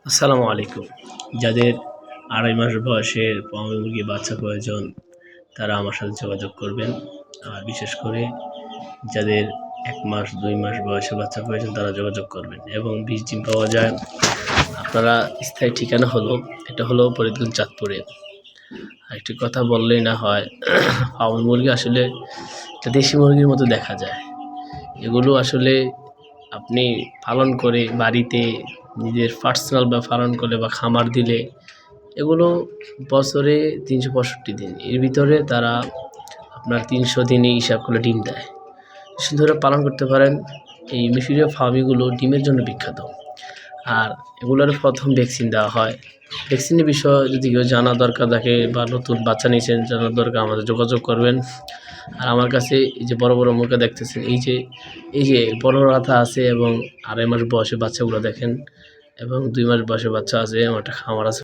আসসালামু আলাইকুম। যাদের ২.৫ মাস বয়সের ফার্মি মুরগির বাচ্চা প্রয়োজন, তারা আমার সাথে যোগাযোগ করবেন। আর বিশেষ করে যাদের ১ মাস ২ মাস বয়সের বাচ্চা প্রয়োজন, তারা যোগাযোগ করবেন এবং বীজ ডিম পাওয়া যায়। আপনারা স্থায়ী ঠিকানা এটা হলো ফরিদগঞ্জ চাঁদপুরে। আরেকটি কথা বললেই না হয়, ফার্মি মুরগি আসলে একটা দেশি মুরগির মতো দেখা যায়। এগুলো আসলে আপনি পালন করে বাড়িতে নিজের পার্সোনাল বা পালন করলে বা খামার দিলে এগুলো বছরে ৩৬৫ দিন, এর ভিতরে তারা আপনার ৩০০ দিনই হিসাব করলে ডিম দেয়। বেশি ধরে পালন করতে পারেন। এই মিশরীয় ফার্মিগুলো ডিমের জন্য বিখ্যাত। আর এগুলোর প্রথম ভ্যাকসিন দেওয়া হয়। ভ্যাকসিনের বিষয়ে যদি কেউ জানা দরকার থাকে বা নতুন বাচ্চা নিয়েছেন জানার দরকার, আমাদের যোগাযোগ করবেন। আর আমার কাছে এই যে বড় বড় মুরগি দেখতেছেন, এই যে বড় রাথা আছে এবং ২.৫ মাস বয়সের বাচ্চাগুলো দেখেন, এবং ২ মাস বয়সের বাচ্চা আছে। আমার একটা খামার আছে।